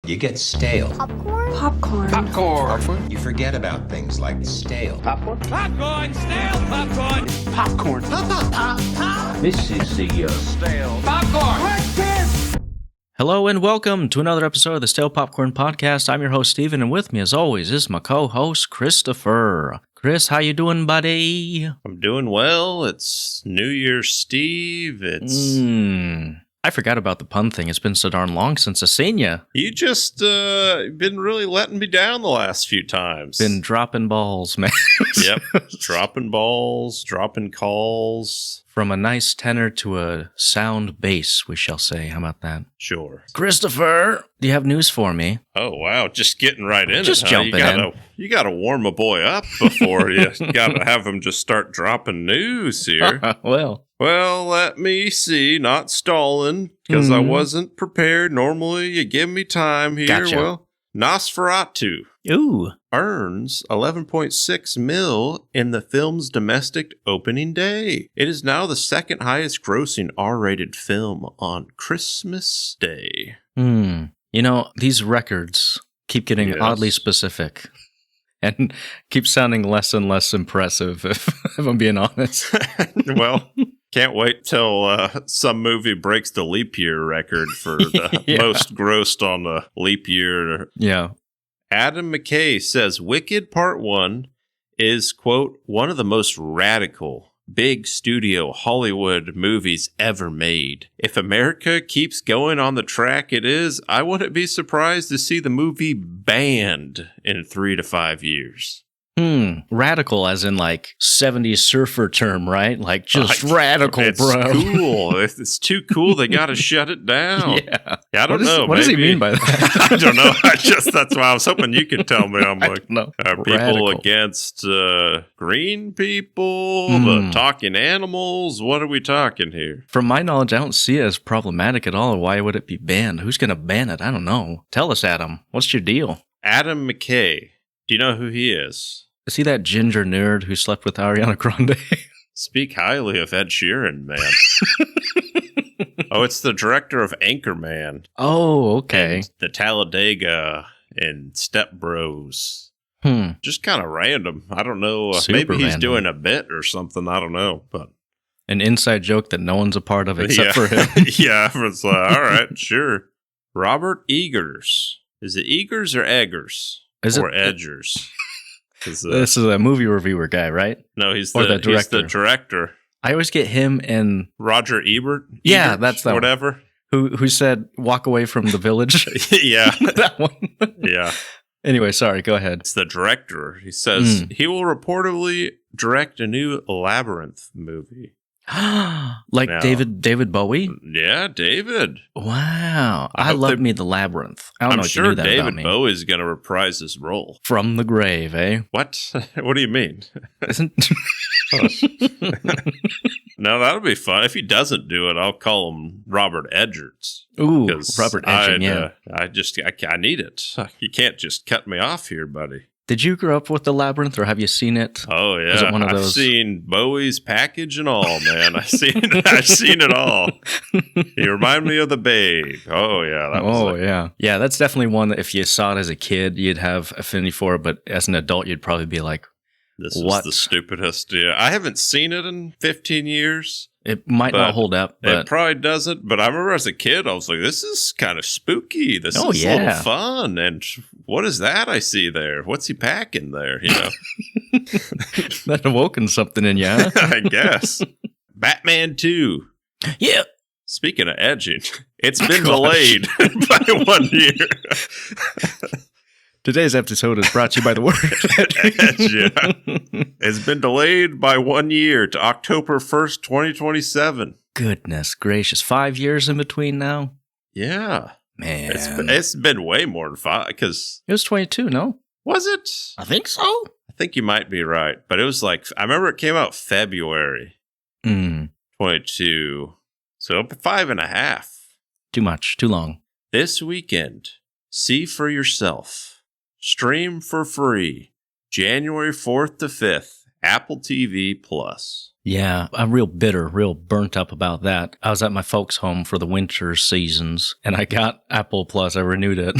You get stale. Popcorn? Popcorn. Popcorn. You forget about things like stale. Popcorn. Popcorn, stale popcorn. Popcorn. Pop. This is the Stale popcorn. Hello and welcome to another episode of the Stale Popcorn Podcast. I'm your host, Steven, and with me, as always, is my co-host, Christopher. Chris, how you doing, buddy? I'm doing well. It's New Year's Steve. I forgot about the pun thing. It's been so darn long since I've seen you. You just been really letting me down the last few times. Been dropping balls, man. Yep. Dropping balls, dropping calls. From a nice tenor to a sound bass, we shall say. How about that? Sure. Christopher, do you have news for me? Oh, wow. Just getting right in Just it. jumping in. You got to warm a boy up before you got to have him just start dropping news here. Well, let me see. Not stalling, because I wasn't prepared. Normally, you give me time here. Gotcha. Well, Nosferatu ooh. earns $11.6 million in the film's domestic opening day. It is now the second highest grossing R-rated film on Christmas Day. You know, these records keep getting oddly specific and keep sounding less and less impressive, if I'm being honest. Well, can't wait till some movie breaks the leap year record for the most grossed on the leap year. Yeah. Adam McKay says Wicked Part 1 is, quote, one of the most radical, big studio Hollywood movies ever made. If America keeps going on the track it is, I wouldn't be surprised to see the movie banned in 3 to 5 years. Radical as in like 70s surfer term, right? Like just radical, it's bro. It's cool. If it's too cool, they got to shut it down. Yeah. I don't know. What does he mean by that? I don't know. That's why I was hoping you could tell me. I'm like, no. are people Radical. against green people, the talking animals? What are we talking here? From my knowledge, I don't see it as problematic at all. Why would it be banned? Who's going to ban it? I don't know. Tell us, Adam. What's your deal? Adam McKay. Do you know who he is? Is he that ginger nerd who slept with Ariana Grande? Speak highly of Ed Sheeran, man. Oh, it's the director of Anchorman. Oh, okay. And the Talladega and Step Bros. Just kind of random. I don't know. Maybe he's random. doing a bit or something. I don't know. But An inside joke that no one's a part of except for him. Yeah, it's like, all right, sure. Robert Eggers. Is it Eggers or Eggers? Or Edgers? This is a movie reviewer guy, right? No, he's Or the director. He's the director. I always get him and Roger Ebert? Yeah, Ebert? that's that one. Whatever. Who said walk away from the village. Yeah. That one. Yeah. Anyway, sorry, go ahead. It's the director. He says he will reportedly direct a new Labyrinth movie. Like Now- David Bowie? Yeah, David. Wow. I I hope love they- me the Labyrinth. I don't know I'm if you sure knew that about David me. Bowie's going to reprise his role. From the grave, eh? What? What do you mean? Isn't No, that'll be fun. If he doesn't do it, I'll call him Robert Edgerts. Ooh, Robert Edging, yeah. I need it. You can't just cut me off here, buddy. Did you grow up with the Labyrinth, or have you seen it? Oh yeah, Was it one of I've those? seen Bowie's package and all, man. I've seen it all. You remind me of the Babe. Oh yeah, that was Yeah. That's definitely one that if you saw it as a kid, you'd have affinity for it, but as an adult, you'd probably be like, This what? is the stupidest. Yeah, I haven't seen it in 15 years. It might not hold up, It but probably doesn't. But I remember as a kid, I was like, "This is kind of spooky. This Oh, is a yeah. little fun." And what is that I see there? What's he packing there? You know, that awoken something in you, huh? I guess. Batman 2. Yeah. Speaking of edging, it's been Gosh. delayed by 1 year. Today's episode is brought to you by the word. Yeah. It's been delayed by 1 year to October 1st, 2027. Goodness gracious. 5 years in between now? Yeah. Man. It's been way more than 5, because... It was 22, no? Was it? I think so. I think you might be right. But it was like... I remember it came out February 22. So 5.5. Too much. Too long. This weekend, see for yourself. Stream for free. January 4th to 5th Apple TV Plus. Yeah, I'm real bitter, real burnt up about that. I was at my folks' home for the winter seasons, and I got Apple Plus. I renewed it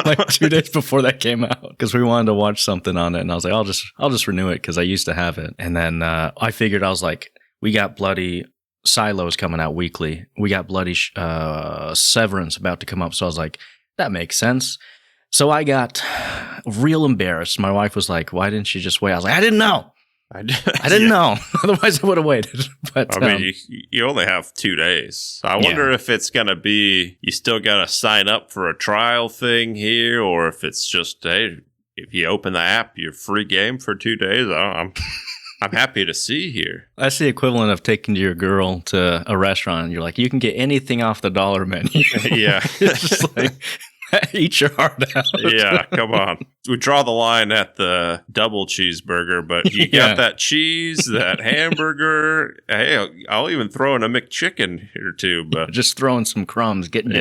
like 2 days before that came out because we wanted to watch something on it, and I was like, I'll just renew it because I used to have it. And then I figured, I was like, we got bloody Silos coming out weekly. We got bloody Severance about to come up, so I was like, that makes sense. So I got real embarrassed. My wife was like, why didn't you just wait? I was like, I didn't know. I didn't know. Otherwise, I would have waited. But I mean, you only have 2 days. I wonder if it's going to be, you still got to sign up for a trial thing here, or if it's just, hey, if you open the app, you're free game for 2 days. I'm happy to see here. That's the equivalent of taking your girl to a restaurant and you're like, you can get anything off the dollar menu. Yeah. It's just like, eat your heart out. Yeah, come on. We draw the line at the double cheeseburger, but you got that cheese, that hamburger. Hey, I'll even throw in a McChicken here too. But just throwing some crumbs, getting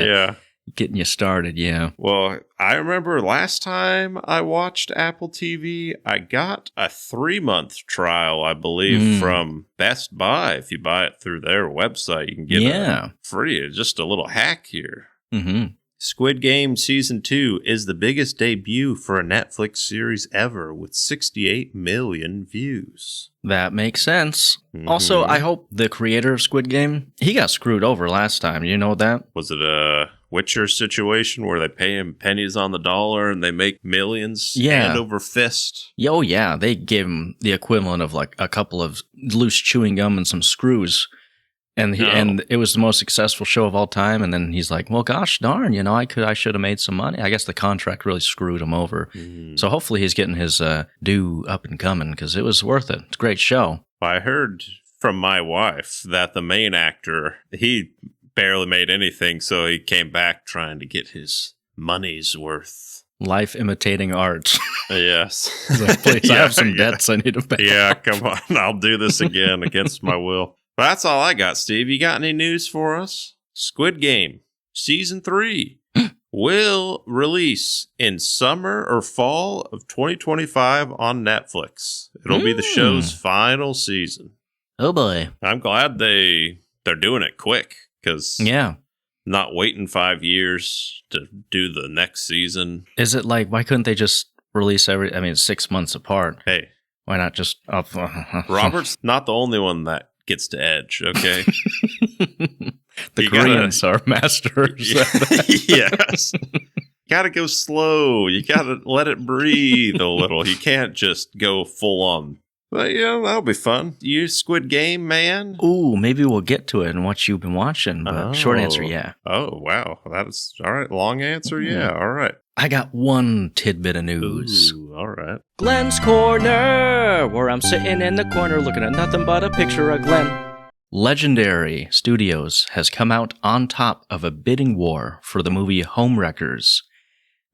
you started. Yeah. Well, I remember last time I watched Apple TV, I got a 3-month trial, I believe, from Best Buy. If you buy it through their website, you can get it free. Just a little hack here. Mm-hmm. Squid Game Season 2 is the biggest debut for a Netflix series ever with 68 million views. That makes sense. Mm-hmm. Also, I hope the creator of Squid Game, he got screwed over last time. You know that? Was it a Witcher situation where they pay him pennies on the dollar and they make millions hand over fist? Oh, yeah. They gave him the equivalent of like a couple of loose chewing gum and some screws. And and it was the most successful show of all time. And then he's like, well, gosh darn, I should have made some money. I guess the contract really screwed him over. So hopefully he's getting his due up and coming because it was worth it. It's a great show. I heard from my wife that the main actor, he barely made anything. So he came back trying to get his money's worth. Life imitating art. Yes. Like, please, I have some debts I need to pay. Yeah, come on. I'll do this again against my will. Well, that's all I got, Steve. You got any news for us? Squid Game Season 3 will release in summer or fall of 2025 on Netflix. It'll be the show's final season. Oh, boy. I'm glad they're doing it quick because not waiting 5 years to do the next season. Is it like, why couldn't they just release it's 6 months apart? Hey. Why not just... Robert's not the only one that gets to edge, okay? The Koreans are masters. Yes. Gotta go slow. You gotta let it breathe a little. You can't just go full on. But that'll be fun. You Squid Game, man? Ooh, maybe we'll get to it and what you've been watching. But short answer, yeah. Oh, wow. That's all right. Long answer, yeah. All right. I got one tidbit of news. Ooh, all right. Glenn's Corner, where I'm sitting in the corner looking at nothing but a picture of Glenn. Legendary Studios has come out on top of a bidding war for the movie Homewreckers,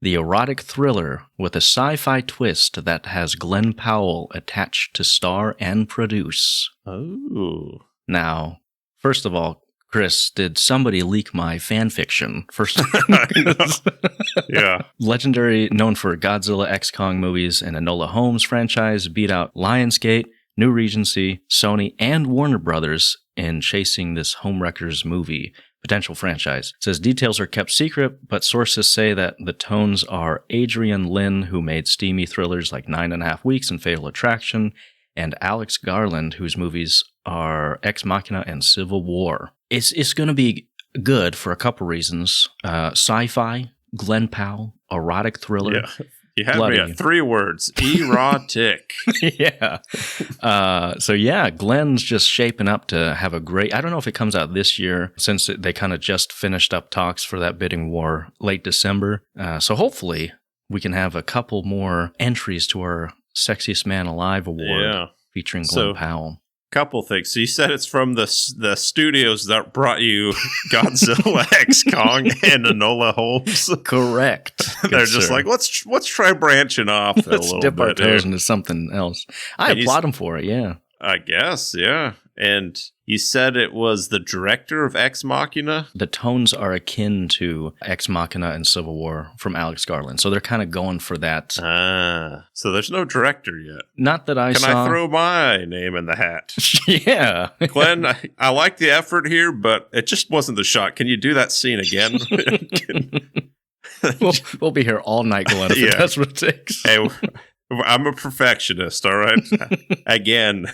the erotic thriller with a sci-fi twist that has Glenn Powell attached to star and produce. Oh. Now, first of all, Chris, did somebody leak my fan fiction? First, yeah. Legendary, known for Godzilla X Kong movies and Enola Holmes franchise, beat out Lionsgate, New Regency, Sony, and Warner Brothers in chasing this Homewreckers movie potential franchise. It says details are kept secret, but sources say that the tones are Adrian Lin, who made steamy thrillers like 9.5 Weeks and Fatal Attraction, and Alex Garland, whose movies are Ex Machina and Civil War. It's going to be good for a couple reasons. Sci-fi, Glenn Powell, erotic thriller. Yeah. You had me at 3 words. Erotic. Yeah. Glenn's just shaping up to have a great... I don't know if it comes out this year, since they kind of just finished up talks for that bidding war late December. So hopefully we can have a couple more entries to our Sexiest Man Alive award featuring Glenn Powell. Couple things. So you said it's from the studios that brought you Godzilla X Kong and Enola Holmes. Correct. They're just like, let's try branching off a little dip our bit toes into something else. I applaud them for it. Yeah. I guess. Yeah. And You said it was the director of Ex Machina? The tones are akin to Ex Machina and Civil War from Alex Garland. So they're kind of going for that. Ah, so there's no director yet. Not that I Can saw. I throw my name in the hat? Yeah. Glenn, I like the effort here, but it just wasn't the shot. Can you do that scene again? We'll be here all night, Glenn, if that's what it takes. Hey, I'm a perfectionist, all right? Again.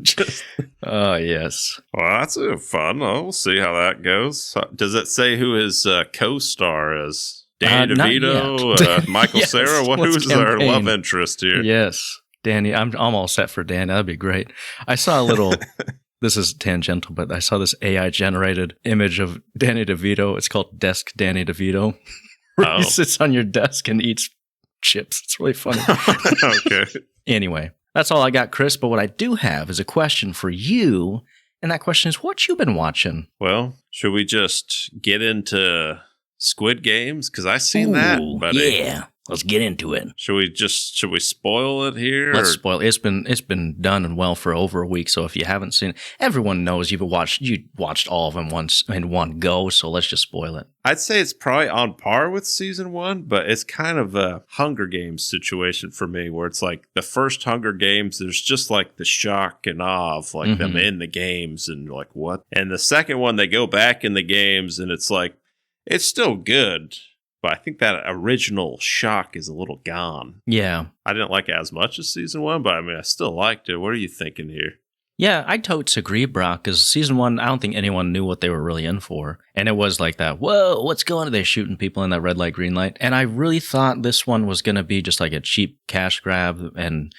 Just, Oh, yes. well, that's fun. We'll see how that goes. Does it say who his co-star is? Danny Not DeVito? yet. Michael Yes, Cera? let's Who's our campaign. love interest here? Yes. Danny. I'm all set for Danny. That'd be great. I saw a little... This is tangential, but I saw this AI-generated image of Danny DeVito. It's called Desk Danny DeVito. Where he sits on your desk and eats chips. It's really funny. Okay. Anyway, that's all I got, Chris. But what I do have is a question for you. And that question is, what you been watching? Well, should we just get into Squid Games? Because I seen that, buddy. Yeah. Let's get into it. Should we spoil it here? Let's spoil it. It's been done and well for over a week. So if you haven't seen it, everyone knows you watched all of them once in one go. So let's just spoil it. I'd say it's probably on par with season 1, but it's kind of a Hunger Games situation for me, where it's like the first Hunger Games, there's just like the shock and awe of like them in the games and like what. And the second one, they go back in the games and it's like, it's still good. But I think that original shock is a little gone. Yeah. I didn't like it as much as season 1, but I mean, I still liked it. What are you thinking here? Yeah, I totes agree, Brock, because season 1, I don't think anyone knew what they were really in for. And it was like that, whoa, what's going on? They're shooting people in that red light, green light. And I really thought this one was going to be just like a cheap cash grab and,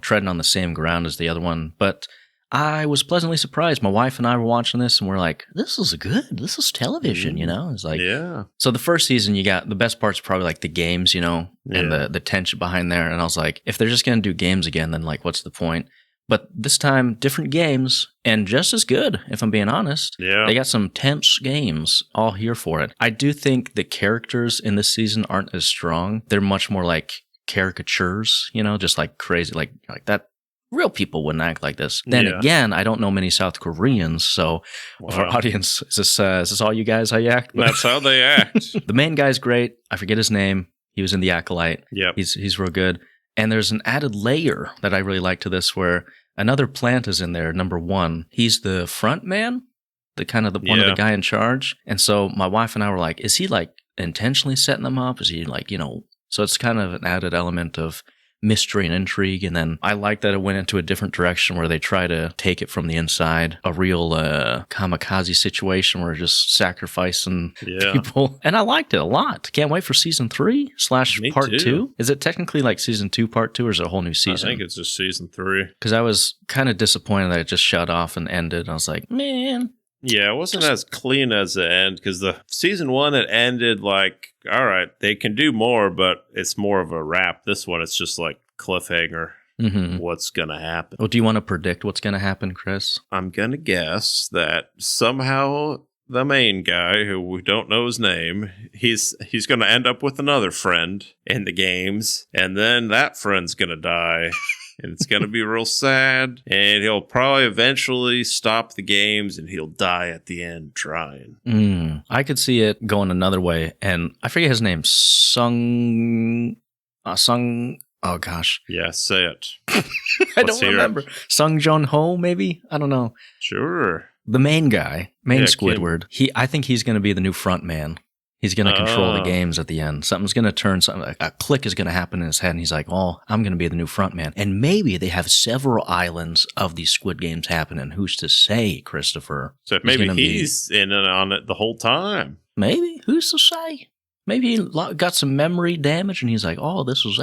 treading on the same ground as the other one. But I was pleasantly surprised. My wife and I were watching this and we're like, this is good. This is television, It's like, yeah. So the first season, you got the best part's probably like the games, and the tension behind there. And I was like, if they're just going to do games again, then like, what's the point? But this time, different games and just as good, if I'm being honest. Yeah. They got some tense games, all here for it. I do think the characters in this season aren't as strong. They're much more like caricatures, just like crazy, like that. Real people wouldn't act like this. Then again, I don't know many South Koreans, so of our audience, is this all you guys, how you act? That's how they act. The main guy's great. I forget his name. He was in The Acolyte. Yep. He's real good. And there's an added layer that I really like to this where another plant is in there, number 1. He's the front man, one of the guy in charge. And so my wife and I were like, is he like intentionally setting them up? Is he like, so it's kind of an added element of mystery and intrigue. And then I like that it went into a different direction where they try to take it from the inside, a real kamikaze situation where just sacrificing people. And I liked it a lot. Can't wait for season 3 / part 2. Is it technically like season 2 part 2 or is it a whole new season? I think it's just season 3. Because I was kind of disappointed that it just shut off and ended. I was like, man. Yeah, it wasn't as clean as the end because the season 1, it ended like, all right, they can do more, but it's more of a wrap. This one, it's just like cliffhanger. What's going to happen? Well, do you want to predict what's going to happen, Chris? I'm going to guess that somehow the main guy, who we don't know his name, he's going to end up with another friend in the games, and then that friend's going to die. And it's going to be real sad. And he'll probably eventually stop the games and he'll die at the end trying. I could see it going another way. And I forget his name. Sung. Oh, gosh. Yeah, say it. I don't remember. Sung Jong Ho, maybe? I don't know. Sure. The main guy, Squidward. I think he's going to be the new front man. He's going to control the games at the end. Something's going to turn, a click is going to happen in his head, and he's like, oh, I'm going to be the new front man. And maybe they have several islands of these Squid Games happening. Who's to say, Christopher? So maybe he's in and on it the whole time. Maybe. Who's to say? Maybe he got some memory damage, and he's like, oh, this is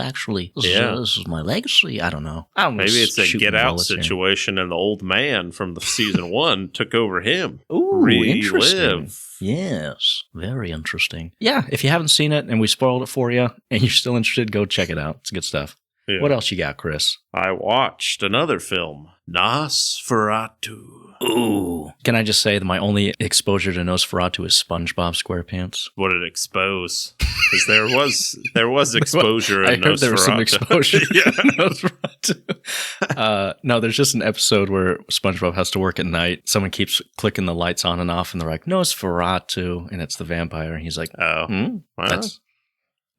my legacy. I don't know. Maybe it's a Get Out situation, and the old man from the season 1 took over him. Ooh, interesting. Yes, very interesting. Yeah, if you haven't seen it and we spoiled it for you and you're still interested, go check it out. It's good stuff. Yeah. What else you got, Chris? I watched another film, Nosferatu. Ooh. Can I just say that my only exposure to Nosferatu is SpongeBob SquarePants? What did it expose? Because there was exposure in Nosferatu. I heard there was some exposure Yeah. in Nosferatu. No, there's just an episode where SpongeBob has to work at night. Someone keeps clicking the lights on and off, and they're like, Nosferatu, and it's the vampire. And he's like, Well,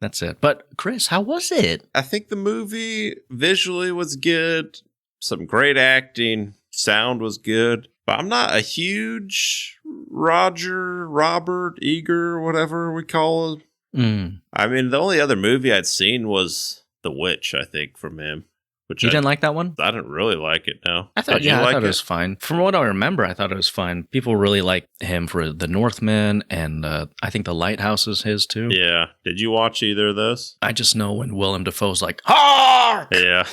that's it. But Chris, how was it? I think the movie visually was good. Some great acting. Sound was good. But I'm not a huge Robert Eager, whatever we call him. I mean, the only other movie I'd seen was The Witch, I think, from him. Which You didn't like that one? I didn't really like it, no. I thought, Did you like it was fine. From what I remember, I thought it was fine. People really like him for The Northman, and I think The Lighthouse is his too. Yeah. Did you watch either of those? I just know when Willem Dafoe's like, "Hark! Yeah.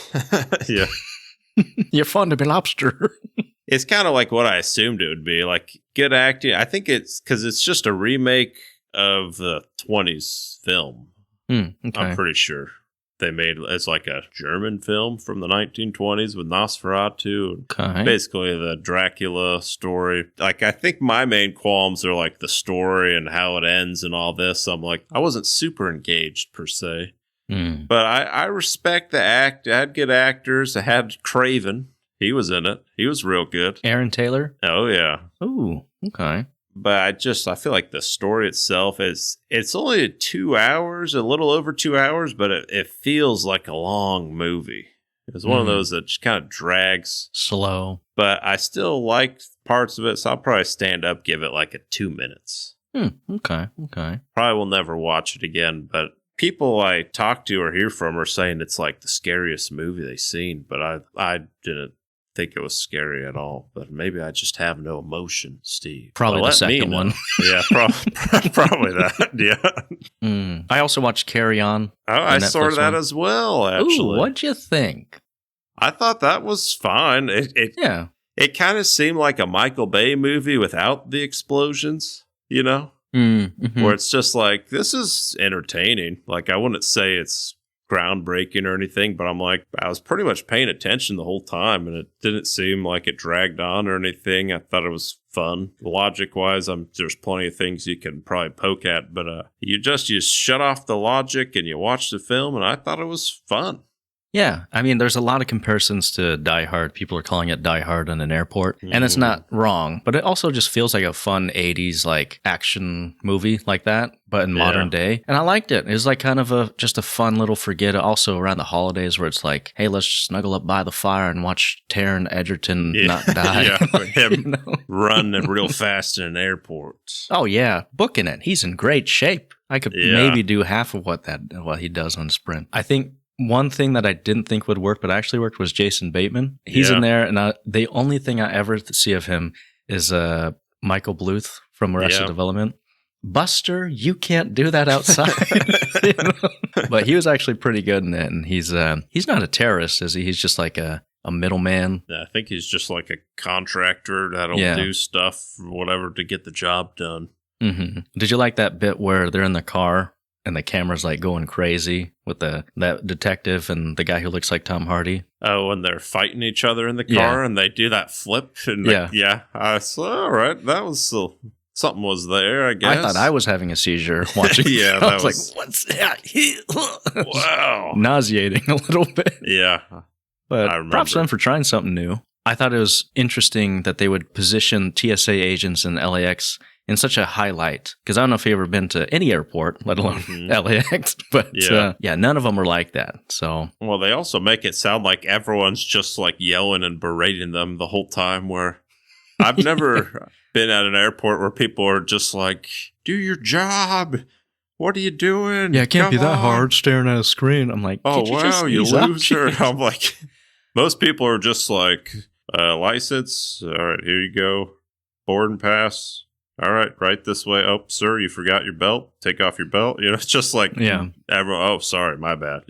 Yeah. You're fun to be lobster." It's kind of like what I assumed it would be. Like, good acting. I think it's because it's just a remake of the 20s film. Okay. I'm pretty sure. They made it's like a German film from the 1920s with Nosferatu. Okay. Basically the Dracula story. Like, I think my main qualms are like the story and how it ends and all this. I'm like, I wasn't super engaged per se. But I respect the act. It had good actors. It had Craven. He was in it. He was real good. Aaron Taylor? Oh, yeah. Ooh, okay. But I feel like the story itself it's only 2 hours, a little over 2 hours, but it feels like a long movie. It's one of those that just kind of drags. Slow. But I still liked parts of it, so I'll probably stand up, give it like a 2 minutes. Okay. Probably will never watch it again, but people I talk to or hear from are saying it's like the scariest movie they've seen, but I didn't think it was scary at all. But maybe I just have no emotion, Steve. Probably the second one. Yeah, probably that. Yeah. I also watched Carry On. Oh, I saw that one as well, actually. Ooh, what'd you think? I thought that was fine. Yeah. It kind of seemed like a Michael Bay movie without the explosions, you know? Where it's just like, this is entertaining. Like, I wouldn't say it's groundbreaking or anything, but I'm like, I was pretty much paying attention the whole time, and it didn't seem like it dragged on or anything. I thought it was fun. Logic wise, there's plenty of things you can probably poke at, but you shut off the logic and you watch the film, and I thought it was fun. Yeah, I mean, there's a lot of comparisons to Die Hard. People are calling it Die Hard in an airport, and it's not wrong, but it also just feels like a fun 80s like action movie like that, but in modern day. And I liked it. It was like kind of just a fun little forget. Also around the holidays where it's like, hey, let's snuggle up by the fire and watch Taron Egerton not die. Yeah, him running real fast in an airport. Oh yeah, booking it. He's in great shape. I could maybe do half of what he does on Sprint. I think one thing that I didn't think would work, but actually worked, was Jason Bateman. He's in there, and the only thing I ever see of him is Michael Bluth from Arrested Development. Buster, you can't do that outside. You know? But he was actually pretty good in it, and he's not a terrorist, is he? He's just like a middleman. Yeah, I think he's just like a contractor that'll do stuff or whatever to get the job done. Mm-hmm. Did you like that bit where they're in the car and the camera's like going crazy with that detective and the guy who looks like Tom Hardy? Oh, when they're fighting each other in the car and they do that flip. And I said, all right, that was something was there, I guess. I thought I was having a seizure watching. Yeah, I was like, what's that? Wow. Nauseating a little bit. Yeah. But props to them for trying something new. I thought it was interesting that they would position TSA agents in LAX in such a highlight, because I don't know if you've ever been to any airport, let alone LAX, but none of them are like that. So, well, they also make it sound like everyone's just like yelling and berating them the whole time, where I've never been at an airport where people are just like, do your job. What are you doing? Yeah, it can't be that hard staring at a screen. I'm like, oh, wow, you loser. I'm like, most people are just like, license. All right, here you go. Boarding pass. All right, right this way. Oh, sir, you forgot your belt. Take off your belt. You know, it's just like, everyone, oh, sorry, my bad.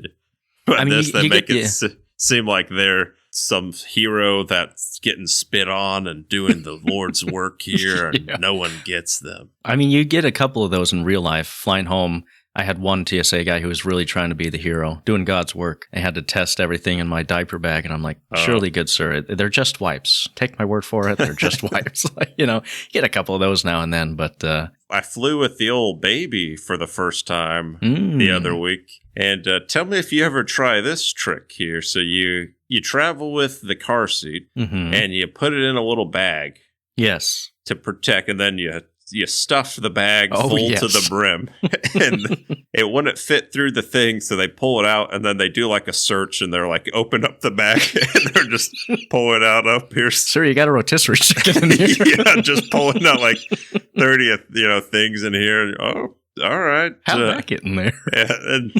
But I mean, they make it seem like they're some hero that's getting spit on and doing the Lord's work here, and no one gets them. I mean, you get a couple of those in real life. Flying home, I had one TSA guy who was really trying to be the hero, doing God's work. I had to test everything in my diaper bag, and I'm like, surely, good sir, they're just wipes. Take my word for it, they're just wipes. Like, get a couple of those now and then, but... I flew with the old baby for the first time the other week. And tell me if you ever try this trick here. So you travel with the car seat, and you put it in a little bag. Yes. To protect, and then you stuff the bag full to the brim, and it wouldn't fit through the thing, so they pull it out, and then they do like a search, and they're like, open up the bag, and they're just pulling out up here. Sir, you got a rotisserie chicken in here. Yeah, just pulling out like 30, things in here. Oh, all right. How'd that get in there? Yeah, and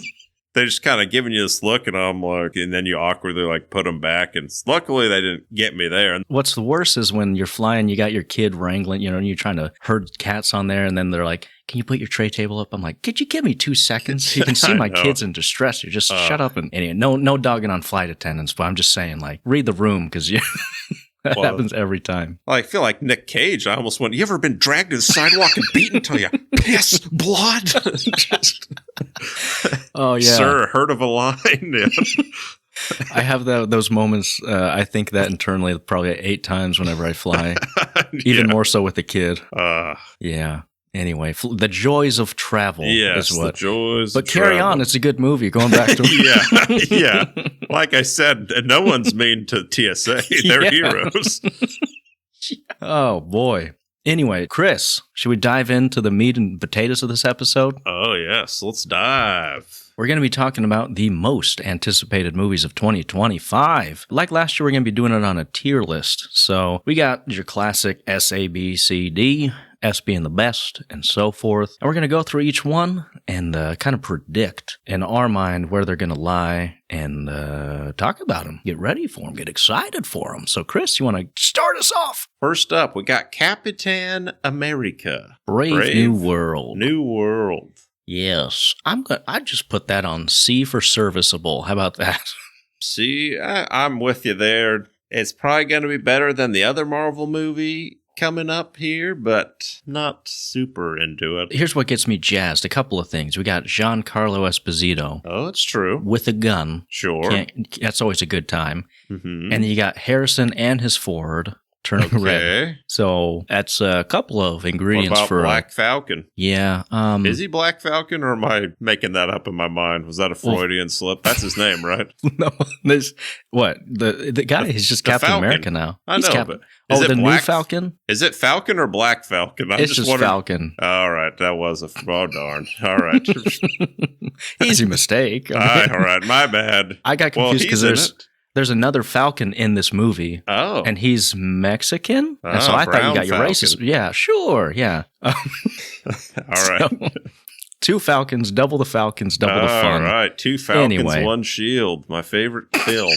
they're just kind of giving you this look, and I'm like, and then you awkwardly like put them back, and luckily they didn't get me there. What's the worst is when you're flying, you got your kid wrangling, and you're trying to herd cats on there, and then they're like, can you put your tray table up? I'm like, could you give me 2 seconds? You can see my kid's in distress. You just shut up. And anyway, no dogging on flight attendants, but I'm just saying, like, read the room, because that happens every time. I feel like Nick Cage. I almost went, you ever been dragged to the sidewalk and beaten till you piss blood? Oh, yeah. Sir, heard of a line? I have those moments. I think that internally probably 8 times whenever I fly. Even more so with the kid. Yeah. Anyway, the joys of travel is what. The joys but carry on. It's a good movie. Going back to yeah. Like I said, no one's mean to TSA. They're heroes. Oh, boy. Anyway, Chris, should we dive into the meat and potatoes of this episode? Oh, yes. Let's dive. We're going to be talking about the most anticipated movies of 2025. Like last year, we're going to be doing it on a tier list. So we got your classic S, A, B, C, D, S being the best, and so forth. And we're going to go through each one and kind of predict in our mind where they're going to lie and talk about them. Get ready for them. Get excited for them. So, Chris, you want to start us off? First up, we got Capitan America. Brave New World. New World. Yes. I just put that on C for serviceable. How about that? See, I'm with you there. It's probably going to be better than the other Marvel movie coming up here, but not super into it. Here's what gets me jazzed. A couple of things. We got Giancarlo Esposito. Oh, it's true. With a gun. Sure. That's always a good time. Mm-hmm. And then you got Harrison and his Ford turning red. So that's a couple of ingredients what about for Black Falcon. Yeah. Is he Black Falcon, or am I making that up in my mind? Was that a Freudian slip? That's his name, right? No. The guy is just Captain Falcon. America now. I know, but is it the Black, new Falcon? Is it Falcon or Black Falcon? It's just Falcon. All right, that was darn. All right. Easy mistake. All right, my bad. I got confused because there's another Falcon in this movie. Oh. And he's Mexican? And so I thought you got your racist. Yeah, sure. Yeah. All right. So, 2 Falcons, double the Falcons, double the fun. All right. 2 Falcons, 1 shield. My favorite film.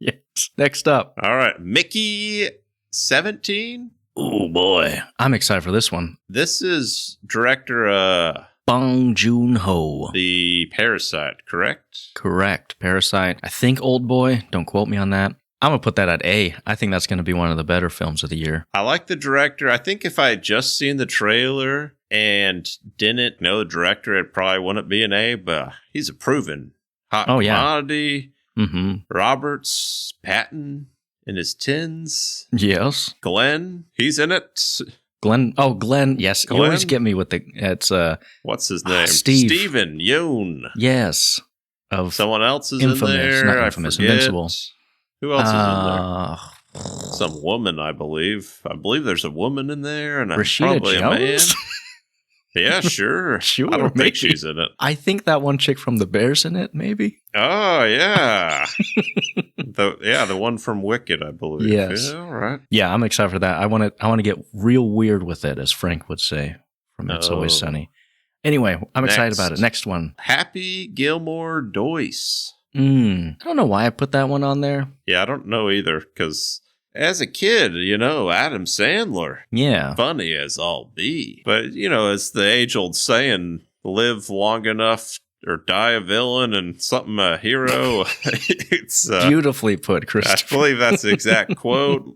Yes. Next up. All right. Mickey 17. Oh, boy. I'm excited for this one. This is director Bong Joon-ho. The Parasite, correct? Correct. Parasite. I think Old Boy. Don't quote me on that. I'm going to put that at A. I think that's going to be one of the better films of the year. I like the director. I think if I had just seen the trailer and didn't know the director, it probably wouldn't be an A, but he's a proven hot commodity. Mm-hmm. Roberts, Patton in his tins. Yes. Glenn, he's in it. Glenn. Oh, Glenn. Yes. Glenn? You always get me with what's his name? Steven Yeun. Yes. Of someone else is infamous, in there. Not infamous, Invincible. Who else is in there? Some woman, I believe. I believe there's a woman in there, and Rashida probably Jones? a man. Yeah, sure. Sure. I don't maybe. think she's in it. I think that one chick from The Bears in it, maybe. Oh, yeah. the one from Wicked, I believe. Yes. Yeah, all right. Yeah, I'm excited for that. I want to get real weird with it, as Frank would say from It's Always Sunny. Anyway, I'm excited about it. Next one. Happy Gilmore Doyce. I don't know why I put that one on there. Yeah, I don't know either, because as a kid, Adam Sandler. Yeah. Funny as all be. But, it's the age-old saying, live long enough or die a villain and something a hero. It's beautifully put, Christopher. I believe that's the exact quote.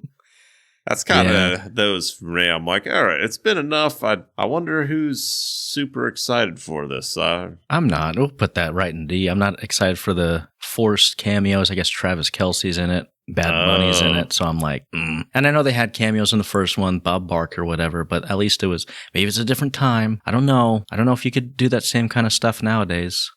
That's kind of those for me. I'm like, all right, it's been enough. I wonder who's super excited for this. I'm not. We'll put that right in D. I'm not excited for the forced cameos. I guess Travis Kelce's in it. Bad Bunny's in it. So I'm like, And I know they had cameos in the first one, Bob Barker, whatever, but at least maybe it's a different time. I don't know. I don't know if you could do that same kind of stuff nowadays.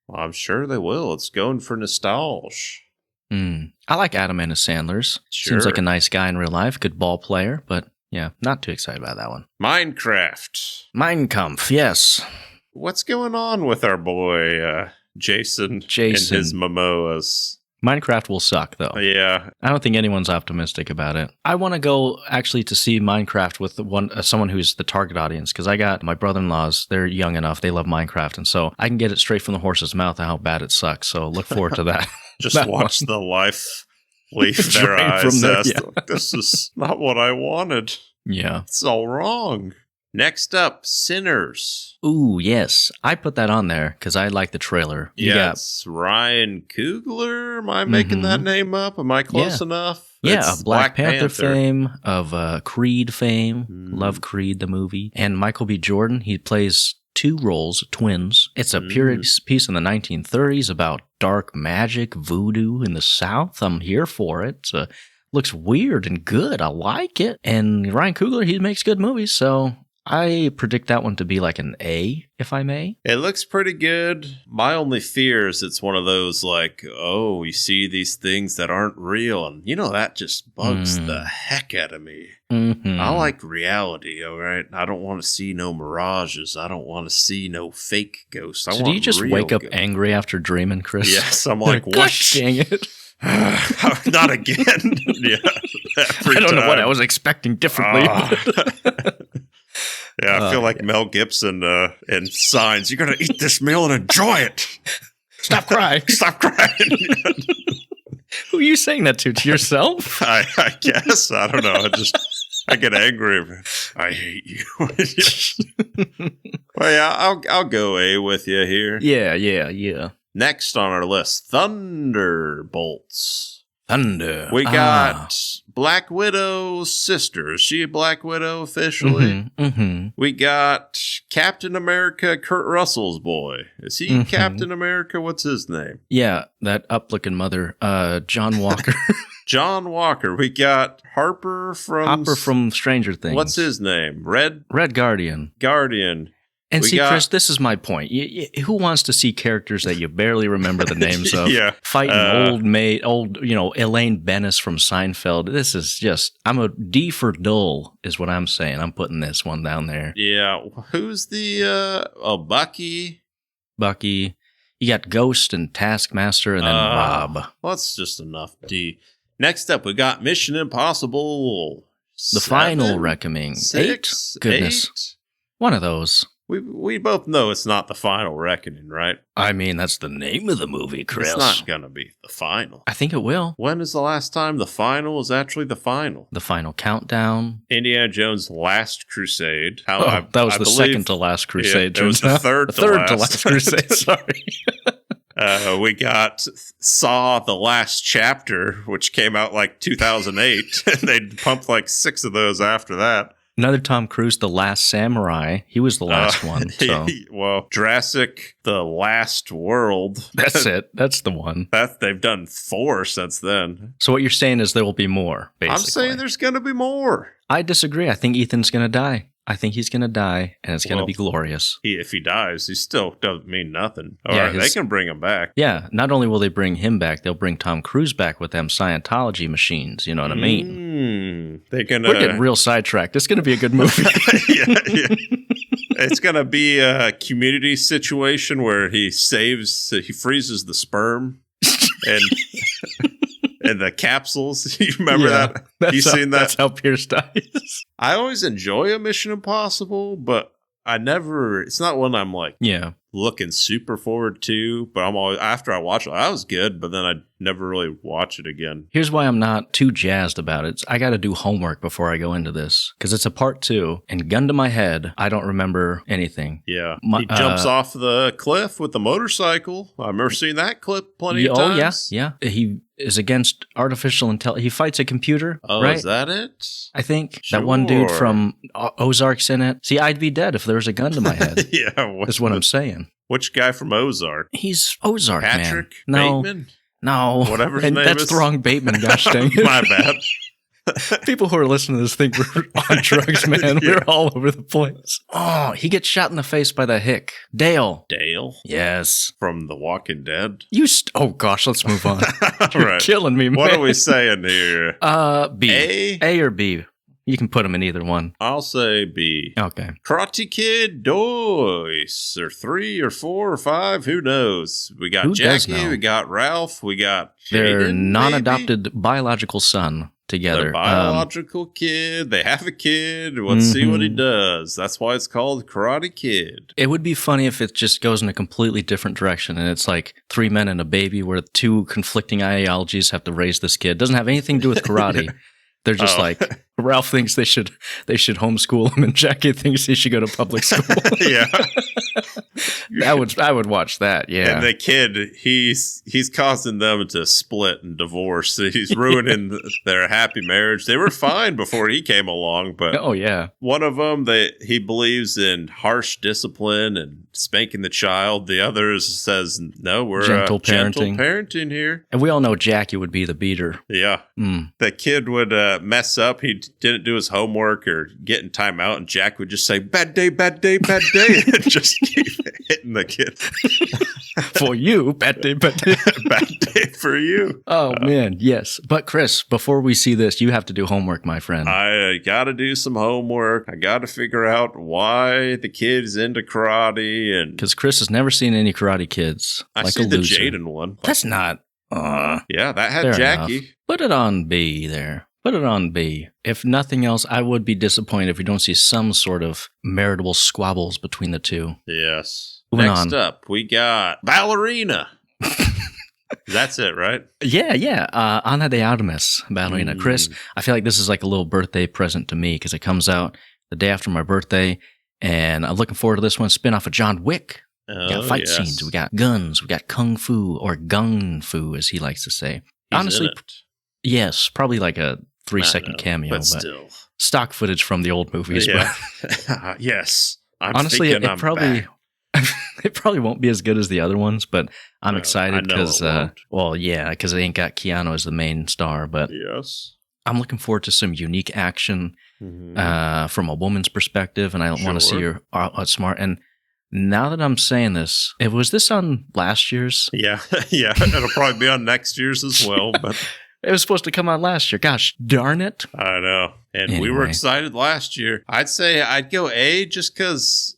Well, I'm sure they will. It's going for nostalgia. I like Adam Ennis Sandler's. Sure. Seems like a nice guy in real life, good ball player, but yeah, not too excited about that one. Minecraft. Mein Kampf, yes. What's going on with our boy Jason and his Momoas? Minecraft will suck, though. Yeah. I don't think anyone's optimistic about it. I want to go actually to see Minecraft with someone who's the target audience, because I got my brother-in-laws, they're young enough, they love Minecraft, and so I can get it straight from the horse's mouth how bad it sucks, so look forward to that. Just watch the life leave their eyes. From there, This is not what I wanted. Yeah. It's all wrong. Next up, Sinners. Ooh, yes. I put that on there because I like the trailer. Yes, Ryan Coogler. Am I making that name up? Am I close enough? Yeah, of Black Panther fame, of Creed fame. Love Creed, the movie. And Michael B. Jordan, he plays 2 roles, twins. It's a period piece in the 1930s about dark magic, voodoo in the South. I'm here for it. Looks weird and good. I like it. And Ryan Coogler, he makes good movies, so I predict that one to be like an A, if I may. It looks pretty good. My only fear is it's one of those like, oh, you see these things that aren't real. And, that just bugs the heck out of me. Mm-hmm. I like reality, all right? I don't want to see no mirages. I don't want to see no fake ghosts. So do you just wake up angry after dreaming, Chris? Yes, I'm like, what? Gosh, dang it. Not again. Yeah, I don't know what I was expecting differently. Yeah, I feel like Mel Gibson in Signs. You're going to eat this meal and enjoy it. Stop crying. Stop crying. Who are you saying that to yourself? I guess. I don't know. I get angry. I hate you. Well, yeah, I'll go A with you here. Yeah. Next on our list, Thunderbolts. Thunder. We got Black Widow's sister. Is she a Black Widow officially? We got Captain America, Kurt Russell's boy. Is he Captain America? What's his name? Yeah, that up-looking mother, John Walker. John Walker. We got Hopper from Stranger Things. What's his name? Red Guardian. And Chris, this is my point. Who wants to see characters that you barely remember the names of? Fighting old Elaine Bennis from Seinfeld. This is just, I'm a D for dull is what I'm saying. I'm putting this one down there. Yeah. Who's the, Bucky? You got Ghost and Taskmaster and then Rob. Well, that's just enough D. Next up, we got Mission Impossible. The Final Reckoning. 6? Goodness. 8? One of those. We both know it's not the Final Reckoning, right? I mean, that's the name of the movie, Chris. It's not going to be the final. I think it will. When is the last time the final was actually the final? The Final Countdown. Indiana Jones' Last Crusade. That was the second to last crusade. Yeah, it was the third to last crusade, sorry. We got Saw the Last Chapter, which came out like 2008. And they pumped like 6 of those after that. Another Tom Cruise, The Last Samurai. He was the last one. So. Well, Jurassic, The Last World. That's it. That's the one. They've done 4 since then. So what you're saying is there will be more, basically. I'm saying there's going to be more. I disagree. I think Ethan's going to die. I think he's going to die, and it's going to be glorious. If he dies, he still doesn't mean nothing. They can bring him back. Yeah, not only will they bring him back, they'll bring Tom Cruise back with them Scientology machines. You know what I mean? We're getting real sidetracked. It's going to be a good movie. yeah. It's going to be a Community situation where he freezes the sperm and... And the capsules, you remember that? Seen that? That's how Pierce dies. I always enjoy a Mission Impossible, but it's not one I'm like looking super forward to, but I'm always, after I watch it, that was good, but then I never really watch it again. Here's why I'm not too jazzed about it. I got to do homework before I go into this, because it's a part 2, and gun to my head, I don't remember anything. Yeah. He jumps off the cliff with the motorcycle. I remember seeing that clip plenty of times. Oh, yeah. is against artificial intelligence. He fights a computer, Oh, right? is that it? I think that one dude Sure. from Ozark's in it. See, I'd be dead if there was a gun to my head. Yeah. That's what I'm saying. Which guy from Ozark? He's Ozark, Patrick man. No, Bateman? no. Whatever his and name that's is. the wrong Bateman, gosh dang it. My bad. People who are listening to this think we're on drugs, man. Yeah. We're all over the place. Oh, he gets shot in the face by the hick. Dale. Dale Yes. from The Walking Dead. Oh, gosh, let's move on. All You're right. killing me, man. What are we saying here? B. A? A or B. You can put them in either one. I'll say B. Okay. Karate Kid Dois, or 3 or 4 or 5, who knows? We got Who does Jackie, know? we got Ralph, we got Their Jaden, non-adopted biological son together. Their biological kid. They have a kid. Let's see what he does. That's why it's called Karate Kid. It would be funny if it just goes in a completely different direction and it's like 3 men and a baby where 2 conflicting ideologies have to raise this kid. Doesn't have anything to do with karate. They're just like, Ralph thinks they should homeschool him and Jackie thinks he should go to public school. Yeah. I would watch that, yeah. And the kid, he's causing them to split and divorce. He's ruining their happy marriage. They were fine before he came along, but Oh, yeah. one of them, he believes in harsh discipline and spanking the child. The other says, no, we're Gentle gentle parenting. parenting here. And we all know Jackie would be the beater. Yeah. Mm. The kid would mess up. He didn't do his homework or get in timeout, and Jack would just say, bad day, bad day, bad day, and just keep hitting the kid. For you, bad day, bad day. Bad day for you. Oh, man, yes. But Chris, before we see this, you have to do homework, my friend. I got to do some homework. I got to figure out why the kid's into karate. And Because Chris has never seen any Karate Kids. I like see a the loser. Jaden one. That's not... Yeah, that had fair Jackie. enough. Put it on B there. Put it on B. If nothing else, I would be disappointed if we don't see some sort of maritable squabbles between the two. Yes. Moving Next on. up, we got Ballerina. That's it, right? Yeah. Ana de Armas, Ballerina. Chris, I feel like this is like a little birthday present to me because it comes out the day after my birthday, and I'm looking forward to this one. Spin-off of John Wick. We got fight scenes. We got guns. We got kung fu, or gung fu, as he likes to say. He's Honestly, in it. Yes, probably like a 3-second cameo, but but still. stock footage from the old movies. Yeah. But Yes. I'm honestly, thinking it I'm probably back. it probably won't be as good as the other ones. But I'm No, I excited know because, it won't. because they ain't got Keanu as the main star. But Yes. I'm looking forward to some unique action Mhm. from a woman's perspective, and I want to see Sure. her outsmart. And now that I'm saying this, was this on last year's? Yeah. Yeah. It'll probably be on next year's as well. But It was supposed to come out last year. Gosh darn it! I know. And we were Anyway. excited last year. I'd say I'd go A just because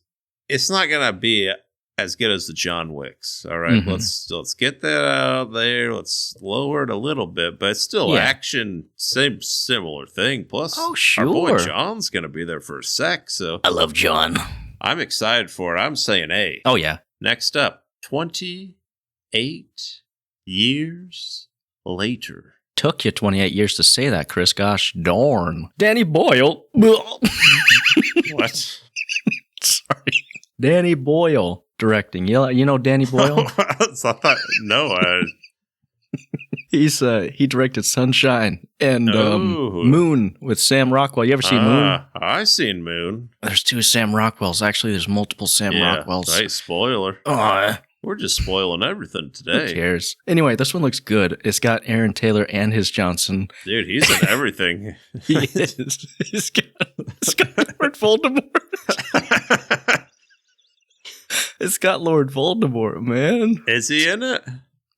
it's not going to be as good as the John Wicks. All right. Mhm. Let's get that out there. Let's lower it a little bit, but it's still Yeah. action, same similar thing. Plus, Oh, our boy sure. John's going to be there for a sec. So I love John. I'm excited for it. I'm saying A. Oh yeah. Next up, 28 years later. Took you 28 years to say that, Chris. Gosh darn. Danny Boyle. What? Sorry. Danny Boyle directing. You know Danny Boyle? So I thought, no, He directed Sunshine and Oh. Moon with Sam Rockwell. You ever see Moon? I seen Moon. There's 2 Sam Rockwells. Actually, there's multiple Sam Rockwells. Hey, spoiler. Oh, We're just spoiling everything who today. cares? Anyway, this one looks good. It's got Aaron Taylor and his Johnson. Dude, he's in everything. He is. It's got Lord Voldemort. It's got Lord Voldemort, man. Is he in it?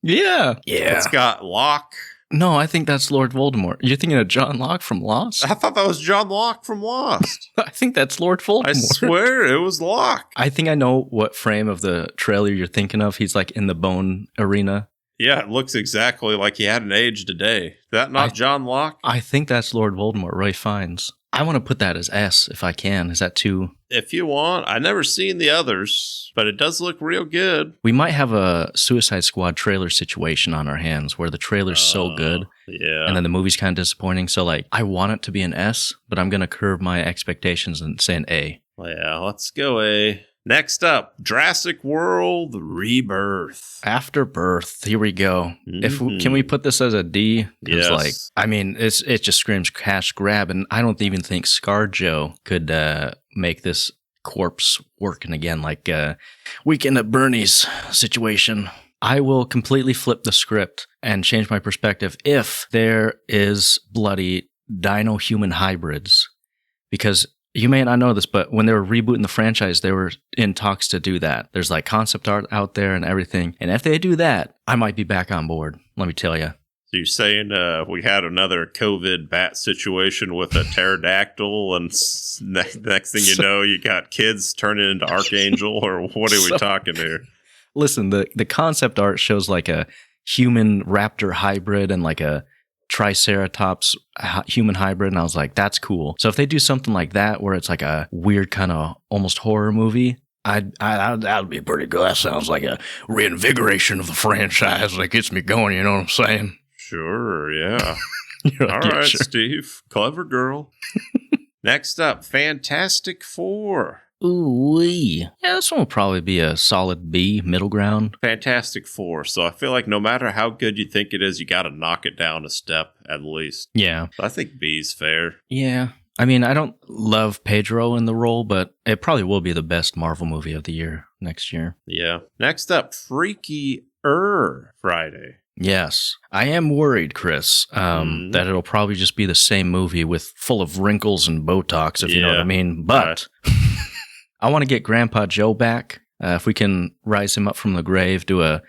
Yeah. Yeah. It's got Locke. No, I think that's Lord Voldemort. You're thinking of John Locke from Lost? I thought that was John Locke from Lost. I think that's Lord Voldemort. I swear it was Locke. I think I know what frame of the trailer you're thinking of. He's like in the bone arena. Yeah, it looks exactly like he hadn't aged a day. Is that not John Locke? I think that's Lord Voldemort, Ray Fiennes. I want to put that as S if I can. Is that too? If you want. I never seen the others, but it does look real good. We might have a Suicide Squad trailer situation on our hands where the trailer's so good Yeah. and then the movie's kind of disappointing. So, like, I want it to be an S, but I'm going to curb my expectations and say an A. Well, yeah, let's go A. Next up, Jurassic World Rebirth. Afterbirth. Here we go. Can we put this as a D? Yes. It just screams cash grab, and I don't even think ScarJo could make this corpse working again, like Weekend at Bernie's situation. I will completely flip the script and change my perspective if there is bloody dino-human hybrids, because you may not know this, but when they were rebooting the franchise, they were in talks to do that. There's like concept art out there and everything. And if they do that, I might be back on board. Let me tell you. So you're saying we had another COVID bat situation with a pterodactyl, and next thing you know, you got kids turning into Archangel, or what are we talking here? Listen, the concept art shows like a human raptor hybrid and like a Triceratops human hybrid, and I was like, that's cool. So if they do something like that where it's like a weird kind of almost horror movie, that'd be pretty good. That sounds like a reinvigoration of the franchise that gets me going, you know what I'm saying? Sure, yeah. You're like, All yeah, right, sure. Steve. Clever girl. Next up, Fantastic Four. Ooh-wee. Yeah, this one will probably be a solid B, middle ground. Fantastic Four. So I feel like no matter how good you think it is, you got to knock it down a step at least. Yeah. I think B's fair. Yeah. I mean, I don't love Pedro in the role, but it probably will be the best Marvel movie of the year next year. Yeah. Next up, Freaky Friday. Yes. I am worried, Chris, that it'll probably just be the same movie with full of wrinkles and Botox, if you know what I mean. But I want to get Grandpa Joe back. If we can rise him up from the grave, do a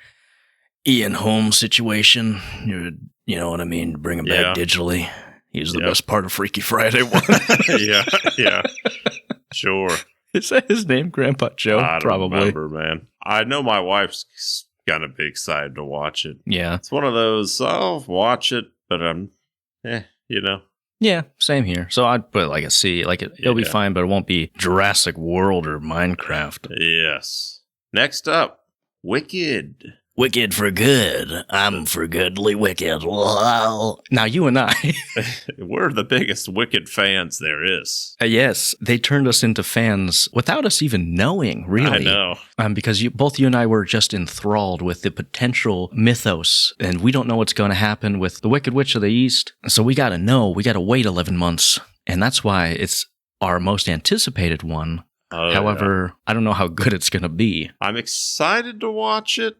Ian Holmes situation, you know what I mean? Bring him back digitally. He's the best part of Freaky Friday one. yeah. Sure. Is that his name, Grandpa Joe? I don't Probably. remember, man. I know my wife's gonna be excited to watch it. Yeah. It's one of those, I'll watch it, but I'm, you know. Yeah, same here. So I'd put like a C. Like it'll be fine, but it won't be Jurassic World or Minecraft. Yes. Next up, Wicked. Wicked for good. I'm for goodly wicked. Now, you and I. We're the biggest Wicked fans there is. Yes, they turned us into fans without us even knowing, really. I know. Because both you and I were just enthralled with the potential mythos, and we don't know what's going to happen with the Wicked Witch of the East. So we got to know. We got to wait 11 months. And that's why it's our most anticipated one. However, I don't know how good it's going to be. I'm excited to watch it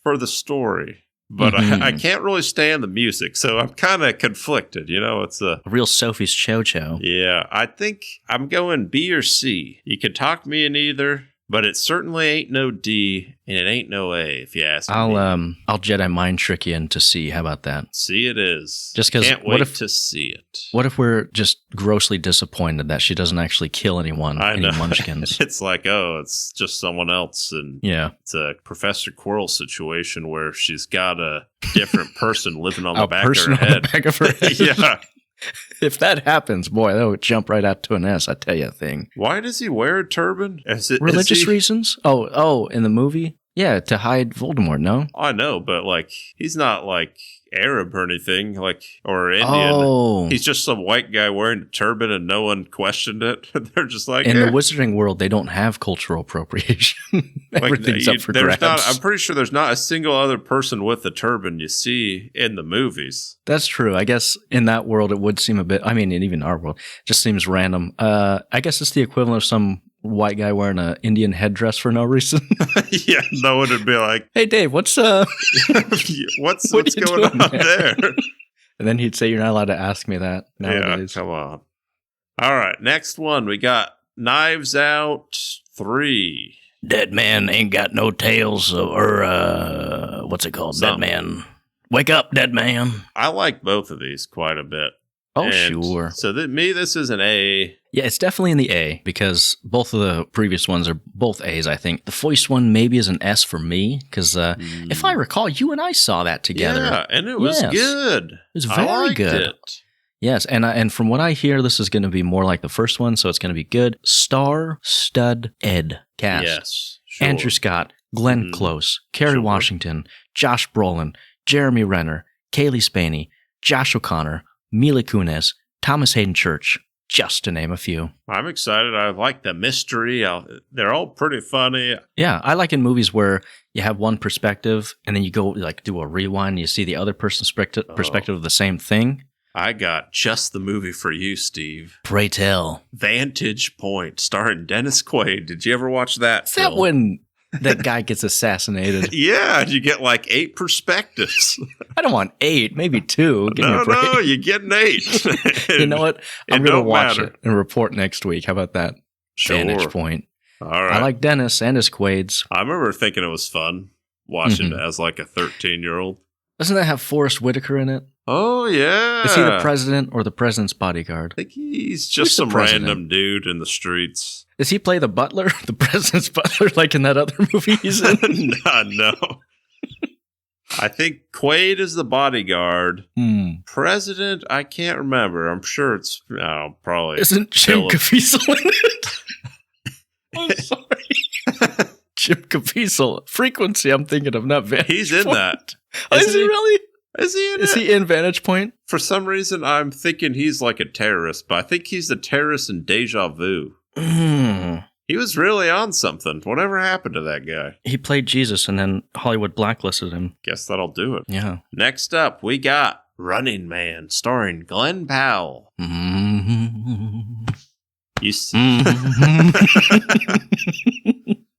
for the story, but I can't really stand the music, so I'm kind of conflicted. You know, it's a real Sophie's Cho-Cho. Yeah, I think I'm going B or C. You can talk me in either, but it certainly ain't no D, and it ain't no A, if you ask me. I'll Jedi mind trick you into C. How about that? C it is. Just because. Can't wait to see it. What if we're just grossly disappointed that she doesn't actually kill anyone? Any munchkins? It's like, it's just someone else, and it's a Professor Quirrell situation where she's got a different person living on the back of her head. The back of her head. Yeah. If that happens, boy, that would jump right out to an S, I tell you a thing. Why does he wear a turban? Religious reasons? Oh, in the movie? Yeah, to hide Voldemort, no? I know, but he's not Arab or anything, or Indian. Oh. He's just some white guy wearing a turban and no one questioned it. They're just like, in the Wizarding world, they don't have cultural appropriation. Everything's up for grabs. I'm pretty sure there's not a single other person with a turban you see in the movies. That's true. I guess in that world, it would seem a bit, in even our world, just seems random. I guess it's the equivalent of some white guy wearing an Indian headdress for no reason. Yeah, no one would be like, "Hey, Dave, what's what's going on there?" And then he'd say, "You're not allowed to ask me that nowadays." Yeah, come on. All right, next one we got Knives Out 3. Dead man ain't got no tails, or what's it called? Something. Dead man, wake up, dead man. I like both of these quite a bit. Oh, sure. So this is an A. Yeah, it's definitely in the A because both of the previous ones are both A's, I think. The first one maybe is an S for me because if I recall, you and I saw that together. Yeah, and it was good. It was very good. It. Yes, and from what I hear, this is going to be more like the first one, so it's going to be good. Star-stud-ed cast. Yes, sure. Andrew Scott, Glenn Close, Kerry Washington, Josh Brolin, Jeremy Renner, Kaylee Spaney, Josh O'Connor, Mila Kunis, Thomas Hayden Church, just to name a few. I'm excited. I like the mystery. They're all pretty funny. Yeah, I like in movies where you have one perspective and then you go like do a rewind and you see the other person's perspective of the same thing. I got just the movie for you, Steve. Pray tell. Vantage Point, starring Dennis Quaid. Did you ever watch that Is film? that when that guy gets assassinated? Yeah, you get like 8 perspectives. I don't want 8, maybe 2. Give me a break. No, you get an 8. You know what? I'm It going to don't watch matter. it and report next week. How about that? Sure. Vantage Point. All right. I like Dennis and his Quaids. I remember thinking it was fun watching it as like a 13-year-old. Doesn't that have Forrest Whitaker in it? Oh, yeah. Is he the president or the president's bodyguard? I think he's Who's just the some president? random dude in the streets. Does he play the butler? The president's butler, like in that other movie he's in? No. I think Quaid is the bodyguard. President, I can't remember. I'm sure it's probably. Isn't Jim Philip. Caviezel in it? I'm sorry. Jim Caviezel. Frequency, I'm thinking of, not Vantage He's in Point. that. Oh, is Isn't he really? Is he in Is it? he in Vantage Point? For some reason, I'm thinking he's like a terrorist, but I think he's the terrorist in Deja Vu. He was really on something. Whatever happened to that guy? He played Jesus and then Hollywood blacklisted him. Guess that'll do it. Yeah. Next up, we got Running Man, starring Glenn Powell. You see,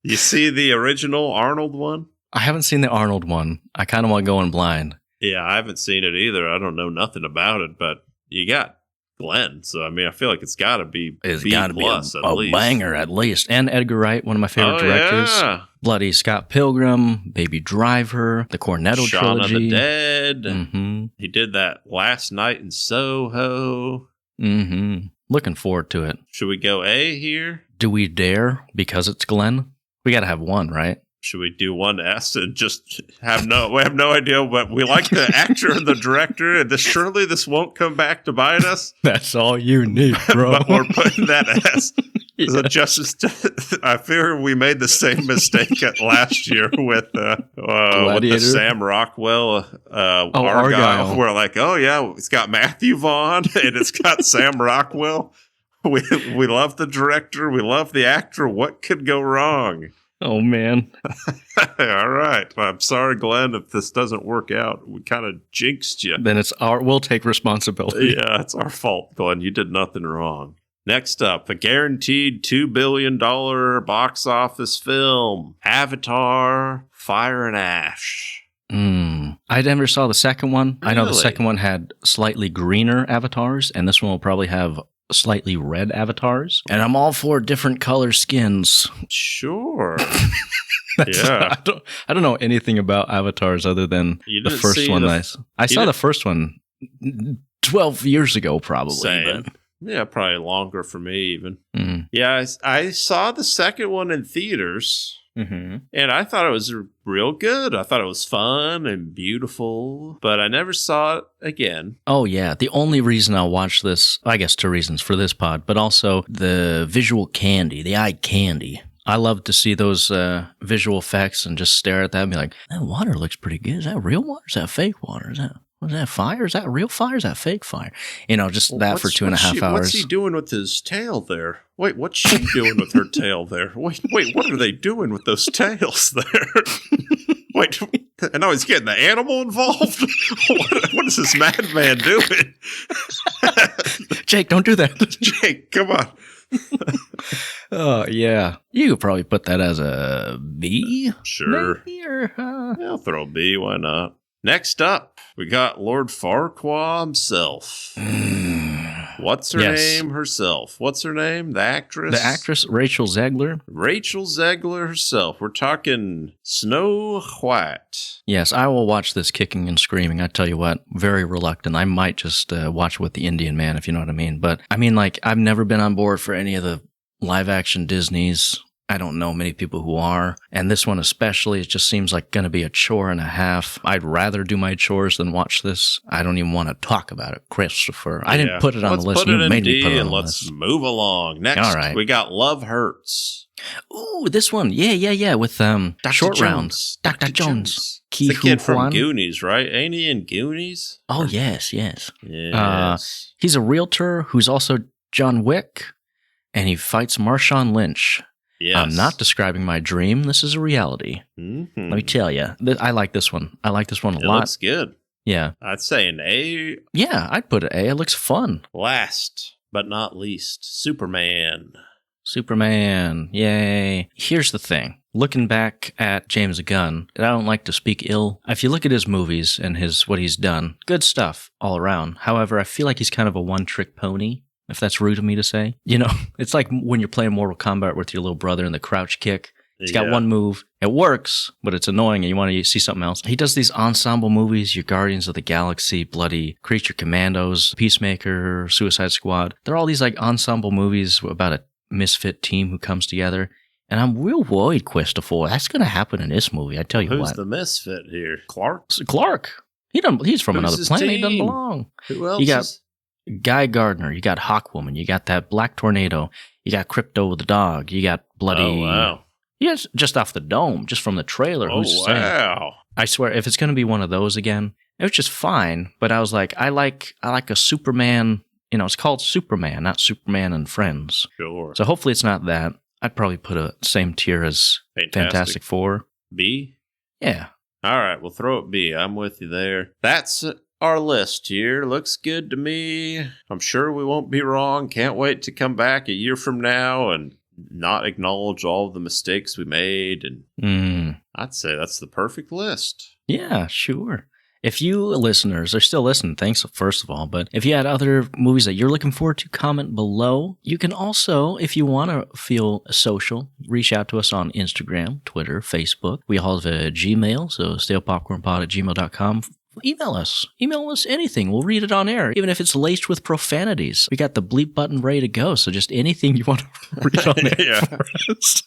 you see the original Arnold one? I haven't seen the Arnold one. I kind of want to go in blind. Yeah, I haven't seen it either. I don't know nothing about it, but you got Glenn, so I mean, I feel like it's got to be It's B got to be plus at a least. banger at least. And Edgar Wright, one of my favorite directors. Yeah. Bloody Scott Pilgrim, Baby Driver, the Cornetto Shaun of trilogy. the Dead. Mm-hmm. He did that Last Night in Soho. Mm-hmm. Looking forward to it. Should we go A here? Do we dare? Because it's Glenn? We got to have one, right? Should we do 1S and just we have no idea, but we like the actor and the director, and surely this won't come back to bite us. That's all you need, bro. But we're putting that S. So I fear we made the same mistake at last year with the Sam Rockwell Argyle. We're like, oh yeah, it's got Matthew Vaughn and it's got Sam Rockwell. We love the director, we love the actor. What could go wrong? Oh, man. All right. I'm sorry, Glenn, if this doesn't work out. We kind of jinxed you. Then we'll take responsibility. Yeah, it's our fault, Glenn. You did nothing wrong. Next up, a guaranteed $2 billion box office film, Avatar, Fire and Ash. I never saw the second one. Really? I know the second one had slightly greener avatars, and this one will probably have slightly red avatars. And I'm all for different color skins. Sure. Yeah. I don't know anything about avatars other than the first one. I saw the first one 12 years ago, probably. Same. Yeah, probably longer for me even. Yeah, I saw the second one in theaters. And I thought it was real good. I thought it was fun and beautiful, but I never saw it again. Oh, yeah. The only reason I'll watch this, I guess 2 reasons for this pod, but also the visual candy, the eye candy. I love to see those visual effects and just stare at that and be like, that water looks pretty good. Is that real water? Is that fake water? Was that fire? Is that real fire? Is that fake fire? You know, just that for 2.5 hours. What's he doing with his tail there? Wait, what's she doing with her tail there? Wait, what are they doing with those tails there? Wait, and now he's getting the animal involved? What is this madman doing? Jake, don't do that. Jake, come on. Oh, yeah. You could probably put that as a B. Sure. Maybe, or, I'll throw a B, why not? Next up, we got Lord Farquaad himself. What's her name herself? What's her name? The actress? The actress, Rachel Zegler. Rachel Zegler herself. We're talking Snow White. Yes, I will watch this kicking and screaming. I tell you what, very reluctant. I might just watch with the Indian man, if you know what I mean. But, I mean, like, I've never been on board for any of the live-action Disneys. I don't know many people who are. And this one especially, it just seems like going to be a chore and a half. I'd rather do my chores than watch this. I don't even want to talk about it, Christopher. I didn't put it on the list. You made me put it on the let's list. move along. Next, all right. We got Love Hurts. Ooh, this one. Yeah. With Dr. Short Jones. Rounds. Dr. Jones. The kid from Goonies, right? Ain't he in Goonies? Oh, yes. Yes. He's a realtor who's also John Wick, and he fights Marshawn Lynch. Yes. I'm not describing my dream. This is a reality. Mm-hmm. Let me tell you. I like this one. I like this one a It lot. looks good. Yeah. I'd say an A. Yeah, I'd put it A. It looks fun. Last but not least, Superman. Superman. Yay. Here's the thing. Looking back at James Gunn, and I don't like to speak ill. If you look at his movies and what he's done, good stuff all around. However, I feel like he's kind of a one-trick pony, if that's rude of me to say. You know, it's like when you're playing Mortal Kombat with your little brother and the crouch kick. He's got one move. It works, but it's annoying and you want to see something else. He does these ensemble movies, your Guardians of the Galaxy, Bloody Creature Commandos, Peacemaker, Suicide Squad. They're all these like ensemble movies about a misfit team who comes together. And I'm real worried, Christopher. That's going to happen in this movie. I tell you what. Who's the misfit here? Clark? Clark. He's from another his planet. He doesn't team? belong. Who else? You got Guy Gardner. You got Hawkwoman. You got that Black Tornado. You got Crypto the dog. You got Bloody. Oh, wow. Yes, just off the dome, just from the trailer. Oh, Who's saying? wow. I swear, if it's going to be one of those again, it was just fine. But I was like, I like a Superman. You know, it's called Superman, not Superman and Friends. Sure. So hopefully it's not that. I'd probably put a same tier as Fantastic Four. B? Yeah. All right, we'll throw it B. I'm with you there. That's our list here. Looks good to me. I'm sure we won't be wrong. Can't wait to come back a year from now and not acknowledge all of the mistakes we made. And I'd say that's the perfect list. Yeah, sure. If you listeners are still listening, thanks first of all. But if you had other movies that you're looking forward to, comment below. You can also, if you want to feel social, reach out to us on Instagram, Twitter, Facebook. We all have a Gmail, so stalepopcornpod@gmail.com. Email us anything. We'll read it on air, even if it's laced with profanities. We got the bleep button ready to go, so just anything you want to read on air for us.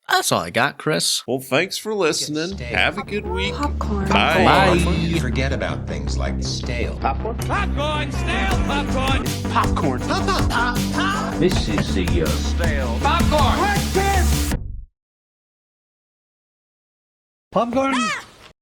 That's all I got, Chris. Well, thanks for listening. Have a good week. Popcorn. Bye. Bye. You forget about things like stale. Popcorn, stale popcorn. Popcorn. Pop, pop, pop, pop. This is the Stale popcorn. Popcorn.